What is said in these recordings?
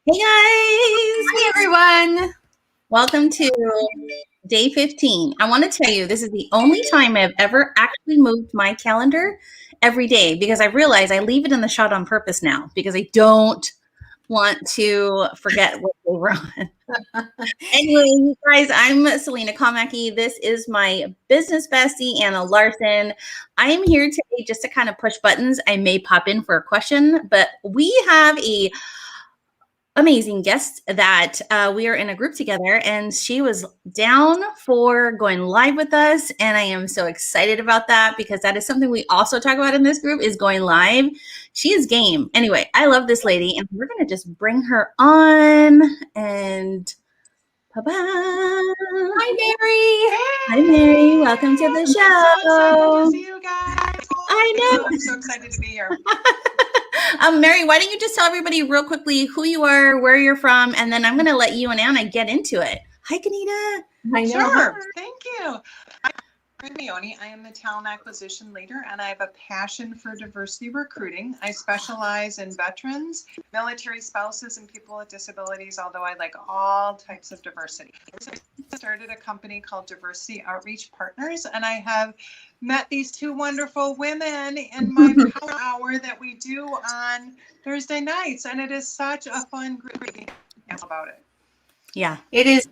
Hey guys! Hi everyone! Welcome to day 15. I want to tell you, this is the only time I've ever actually moved my calendar every day because I realize I leave it in the shot on purpose now because I don't want to forget what day we're on. Anyway, you guys, I'm Selena Komacki. This is my business bestie, Anna Larson. I am here today just to kind of push buttons. I may pop in for a question, but we have a amazing guest that we are in a group together, and she was down for going live with us, and I am so excited about that because that is something we also talk about in this group is going live. She is game. Anyway, I love this lady, and we're gonna just bring her on and bye-bye. Hi Mary! Hi Mary, welcome to the show. I'm so excited to see you guys. I know. I'm so excited to be here. Mary, why don't you just tell everybody real quickly who you are, where you're from, and then I'm going to let you and Anna get into it. Hi, Kanita. I know. Sure. Thank you. I'm Hermione. I am the talent acquisition leader, and I have a passion for diversity recruiting. I specialize in veterans, military spouses, and people with disabilities, although I like all types of diversity. I started a company called Diversity Outreach Partners, and I have met these two wonderful women in my power hour that we do on Thursday nights, and it is such a fun group about it. Yeah, it is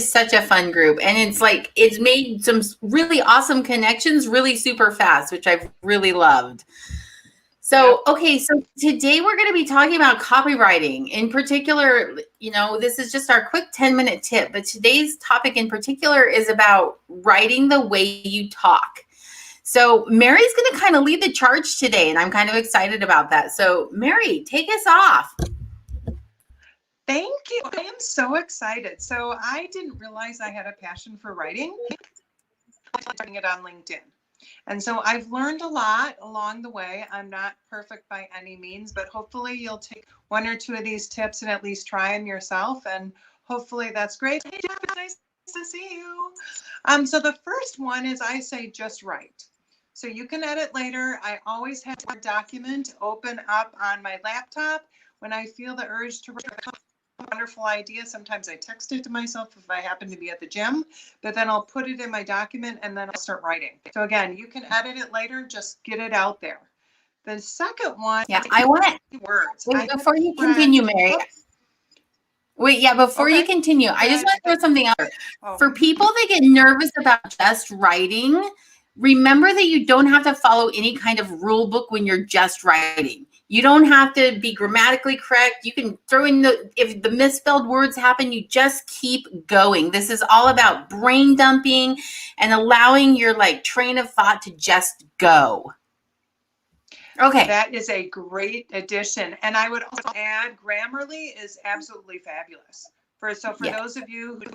such a fun group, and it's made some really awesome connections really super fast, which I've really loved. So, okay, so today we're going to be talking about copywriting. In particular, this is just our quick 10-minute tip, but today's topic in particular is about writing the way you talk. So Mary's going to kind of lead the charge today, and I'm kind of excited about that. So Mary, take us off. Thank you. I am so excited. So I didn't realize I had a passion for writing. I'm starting it on LinkedIn. And so I've learned a lot along the way. I'm not perfect by any means, but hopefully you'll take one or two of these tips and at least try them yourself. And hopefully that's great. Hey, Jeff, it's nice to see you. So the first one is I say just write. So you can edit later. I always have a document open up on my laptop when I feel the urge to write a wonderful idea. Sometimes I text it to myself if I happen to be at the gym, but then I'll put it in my document and then I'll start writing. So again, you can edit it later, just get it out there. The second one, I want to words. Before you continue, Mary. Before you continue, I just want to throw something out there. For people that get nervous about just writing, remember that you don't have to follow any kind of rule book when you're just writing. You don't have to be grammatically correct. You can throw in if the misspelled words happen, you just keep going. This is all about brain dumping and allowing your train of thought to just go. Okay. That is a great addition. And I would also add Grammarly is absolutely fabulous. For those of you who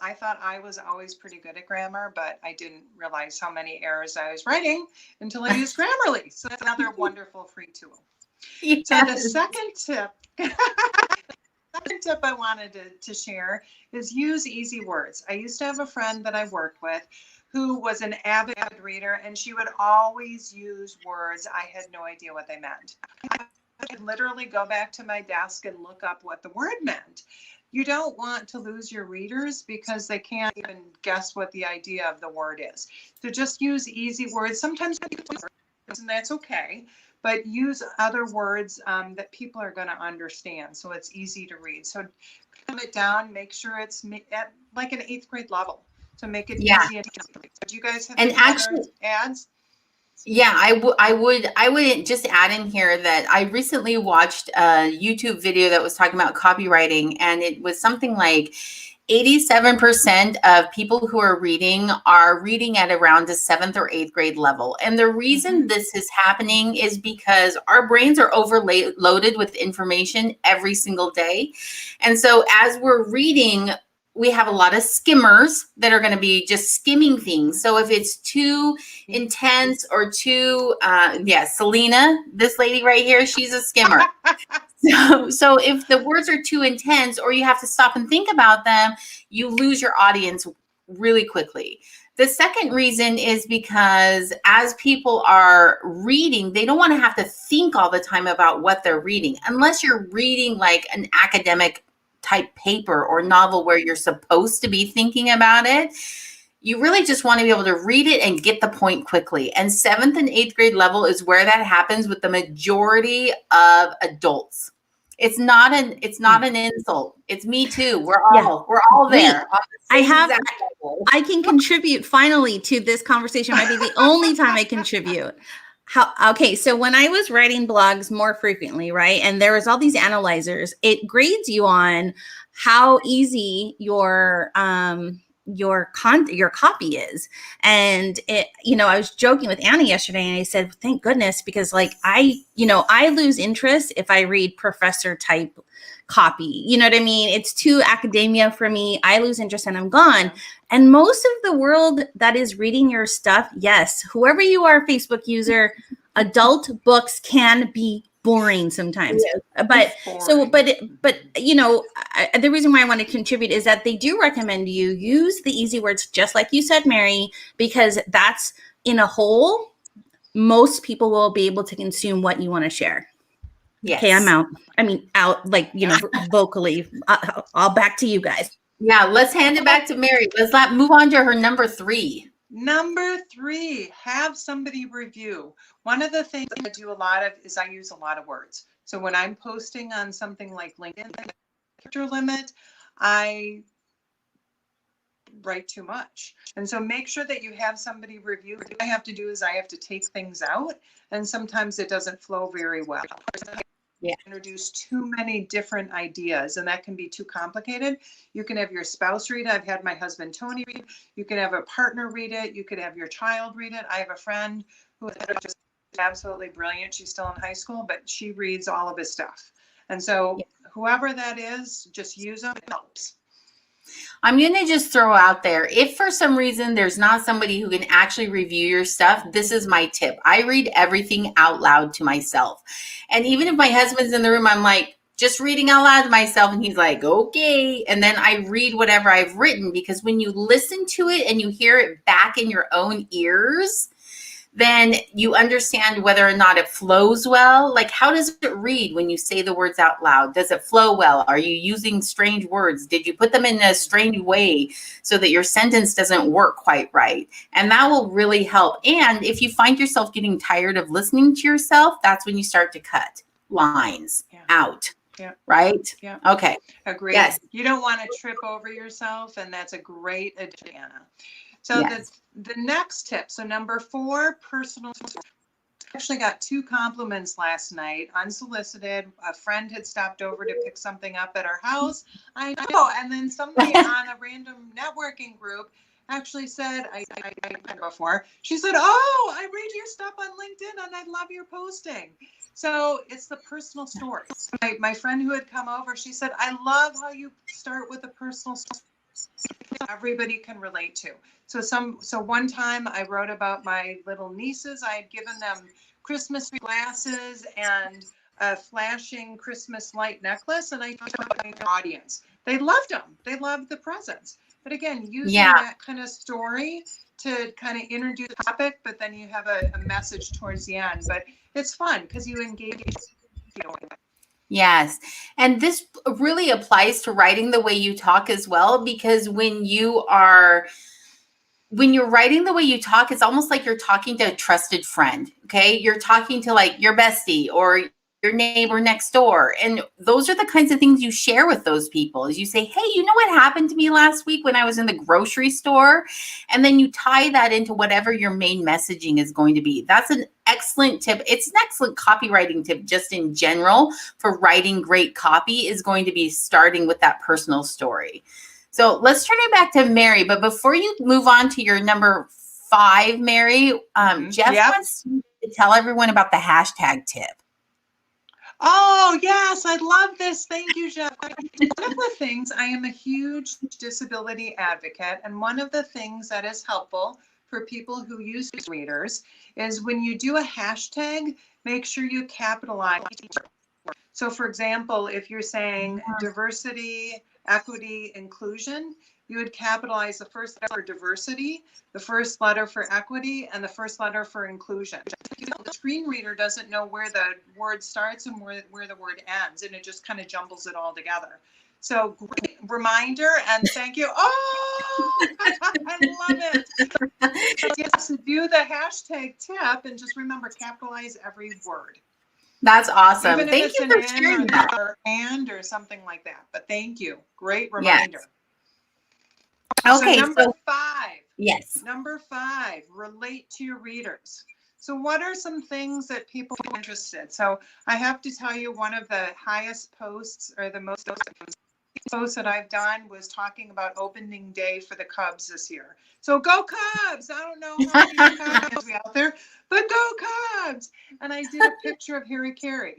I thought I was always pretty good at grammar, but I didn't realize how many errors I was writing until I used Grammarly. So that's another wonderful free tool. Yes. So the second tip I wanted to share is use easy words. I used to have a friend that I worked with who was an avid reader, and she would always use words I had no idea what they meant. I could literally go back to my desk and look up what the word meant. You don't want to lose your readers because they can't even guess what the idea of the word is. So just use easy words. Sometimes and that's okay, but use other words that people are going to understand so it's easy to read. So calm it down, make sure it's at like an 8th grade level. So make it easy. Do you guys have any other ads? Yeah, I would just add in here that I recently watched a YouTube video that was talking about copywriting, and it was something like 87% of people who are reading at around a 7th or 8th grade level. And the reason this is happening is because our brains are overloaded with information every single day. And so as we're reading, we have a lot of skimmers that are going to be just skimming things. So if it's too intense or too, Selena, this lady right here, she's a skimmer. So if the words are too intense or you have to stop and think about them, you lose your audience really quickly. The second reason is because as people are reading, they don't want to have to think all the time about what they're reading, unless you're reading like an academic type paper or novel where you're supposed to be thinking about it. You really just want to be able to read it and get the point quickly. And 7th and 8th grade level is where that happens with the majority of adults. It's not an insult. It's me too. We're all there. I can contribute finally to this conversation. Might be the only time I contribute. Okay, so when I was writing blogs more frequently, right, and there was all these analyzers, it grades you on how easy your copy is. And it, I was joking with Anna yesterday and I said, thank goodness, because like I lose interest if I read professor type copy. You know what I mean? It's too academia for me. I lose interest and I'm gone. And most of the world that is reading your stuff, yes, whoever you are, Facebook user, adult books can be boring sometimes. Yes, but the reason why I want to contribute is that they do recommend you use the easy words, just like you said, Mary, because that's in a whole, most people will be able to consume what you want to share. Yes. Okay, I'm out. I mean, out like, vocally. I'll back to you guys. Yeah, let's hand it back to Mary. Let's move on to her number 3. Number 3, have somebody review. One of the things I do a lot of is I use a lot of words. So when I'm posting on something like LinkedIn, character limit, I write too much. And so make sure that you have somebody review. What I have to do is I have to take things out, and sometimes it doesn't flow very well. Introduce too many different ideas, and that can be too complicated. You can have your spouse read it. I've had my husband Tony read it. You can have a partner read it. You could have your child read it. I have a friend who is just absolutely brilliant. She's still in high school, but she reads all of his stuff. And so whoever that is, just use them. It helps. I'm going to just throw out there, if for some reason there's not somebody who can actually review your stuff, this is my tip. I read everything out loud to myself. And even if my husband's in the room, I'm like, just reading out loud to myself. And he's like, okay. And then I read whatever I've written, because when you listen to it and you hear it back in your own ears, then you understand whether or not it flows well. Like, how does it read when you say the words out loud? Does it flow well? Are you using strange words? Did you put them in a strange way so that your sentence doesn't work quite right? And that will really help. And if you find yourself getting tired of listening to yourself, that's when you start to cut lines out. Yeah. Right? Yeah. Okay. Agreed. Yes. You don't want to trip over yourself, and that's a great addition, Anna. So the next tip, so number 4, personal. I actually got 2 compliments last night, unsolicited. A friend had stopped over to pick something up at our house. I know. And then somebody on a random networking group actually said, I before, she said, oh, I read your stuff on LinkedIn and I love your posting. So it's the personal stories. My friend who had come over, she said, I love how you start with a personal story everybody can relate to. So one time I wrote about my little nieces. I had given them Christmas glasses and a flashing Christmas light necklace, and I told my audience. They loved them. They loved the presents. But again, using that kind of story to kind of introduce the topic, but then you have a message towards the end. But it's fun because you engage. Yes. And this really applies to writing the way you talk as well, because when you're writing the way you talk, it's almost like you're talking to a trusted friend. Okay. You're talking to like your bestie or your neighbor next door. And those are the kinds of things you share with those people. Is you say, hey, you know what happened to me last week when I was in the grocery store? And then you tie that into whatever your main messaging is going to be. That's an excellent tip. It's an excellent copywriting tip just in general for writing great copy, is going to be starting with that personal story. So let's turn it back to Mary. But before you move on to your number 5, Mary, Jeff wants to tell everyone about the hashtag tip. Oh, yes, I love this. Thank you, Jeff. One of the things, I am a huge disability advocate, and one of the things that is helpful for people who use readers is when you do a hashtag, make sure you capitalize. So for example, if you're saying diversity, equity, inclusion, you would capitalize the first letter for diversity, the first letter for equity, and the first letter for inclusion. The screen reader doesn't know where the word starts and where the word ends, and it just kind of jumbles it all together. So great reminder, and thank you. Oh, I love it. So yes, to do the hashtag tip, and just remember, capitalize every word. That's awesome. Even Thank if you it's for an sharing that. or and or something like that. But thank you. Great reminder. Okay, so number so 5. yes. Number 5, relate to your readers. So what are some things that people are interested? So I have to tell you, one of the highest posts, or the most posts that I've done, was talking about opening day for the Cubs this year. So go Cubs! I don't know how many Cubs we out there, but go Cubs! And I did a picture of Harry Carey.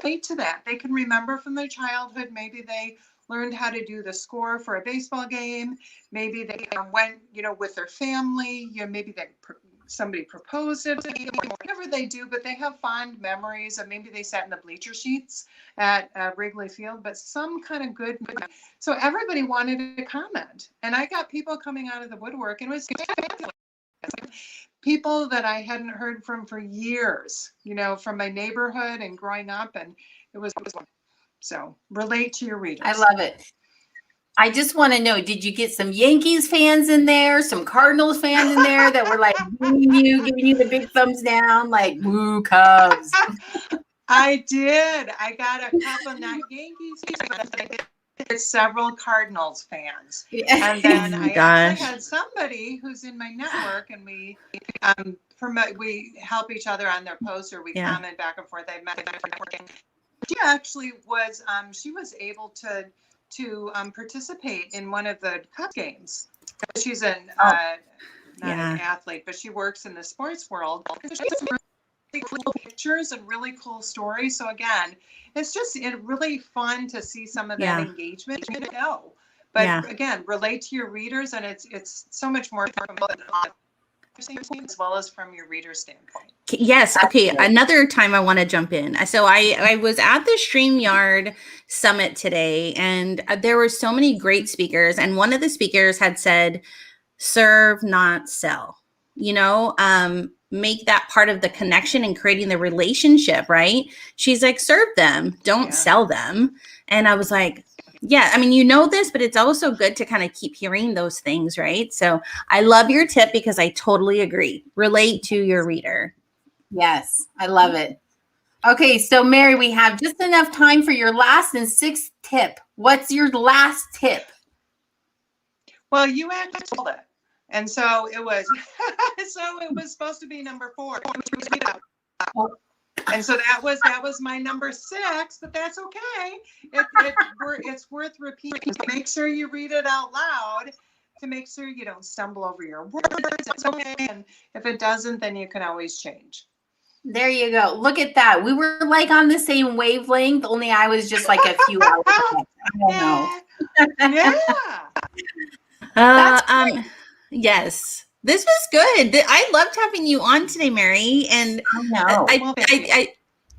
Relate to that. They can remember from their childhood. Maybe they learned how to do the score for a baseball game. Maybe they went, with their family. Maybe somebody proposed it, whatever they do, but they have fond memories of maybe they sat in the bleacher seats at Wrigley Field, but some kind of good. So everybody wanted to comment, and I got people coming out of the woodwork, and it was people that I hadn't heard from for years, from my neighborhood and growing up, and it was so relate to your readers. I love it. I just want to know, did you get some Yankees fans in there, some Cardinals fans in there that were like giving you the big thumbs down, like woo Cubs? I did. I got a couple, not Yankees fans, but I did several Cardinals fans. And then I actually had somebody who's in my network, and we we help each other on their posts, or we comment back and forth. I met her networking. She actually was she was able to participate in one of the Cubs games. She's not an athlete, but she works in the sports world. She has some really cool pictures and really cool stories. So again, it's really fun to see some of that engagement. But again, relate to your readers, and it's so much more from as well as from your reader standpoint. Yes. Okay. Another time I want to jump in. So I was at the Streamyard summit today, and there were so many great speakers. And one of the speakers had said, serve, not sell, make that part of the connection and creating the relationship, right? She's like, serve them, don't sell them. And I was like, yeah, I mean, this, but it's also good to kind of keep hearing those things, right? So I love your tip, because I totally agree. Relate to your reader. Yes, I love it. Okay, so Mary, we have just enough time for your last and 6th tip. What's your last tip? Well, you actually told it. And so it was, supposed to be number 4. And so that was my number 6, but that's okay. It's worth repeating. Make sure you read it out loud to make sure you don't stumble over your words. It's okay. And if it doesn't, then you can always change. There you go. Look at that. We were like on the same wavelength, only I was just like a few hours ahead. I don't know. Yeah. Yes. This was good. I loved having you on today, Mary. And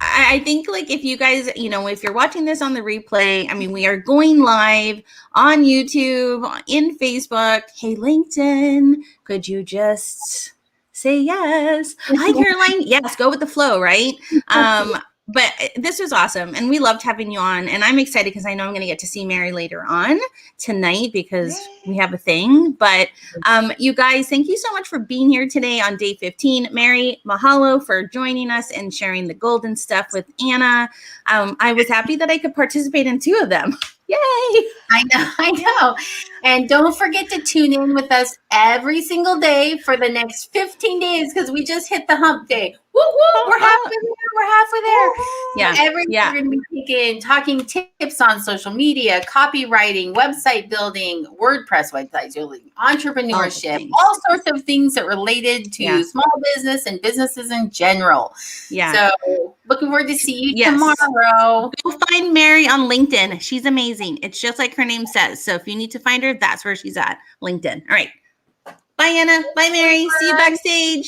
I think, like, if you guys, if you're watching this on the replay, I mean, we are going live on YouTube, in Facebook. Hey, LinkedIn, could you just say yes? Hi, Caroline. Yes, go with the flow, right? But this was awesome, and we loved having you on, and I'm excited because I know I'm going to get to see Mary later on tonight, because we have a thing. But you guys, thank you so much for being here today on day 15. Mary, mahalo for joining us and sharing the golden stuff with Anna. I was happy that I could participate in 2 of them. Yay! I know. And don't forget to tune in with us every single day for the next 15 days, because we just hit the hump day. Woo woo! We're halfway there. We're halfway there. Yeah. Every day we're going to be talking tips on social media, copywriting, website building, WordPress website building, entrepreneurship, all sorts of things that related to small business and businesses in general. Yeah. So looking forward to see you tomorrow. Go find Mary on LinkedIn. She's amazing. It's just like her name says. So if you need to find her, that's where she's at. LinkedIn. All right. Bye, Anna. Bye, Mary. See you backstage.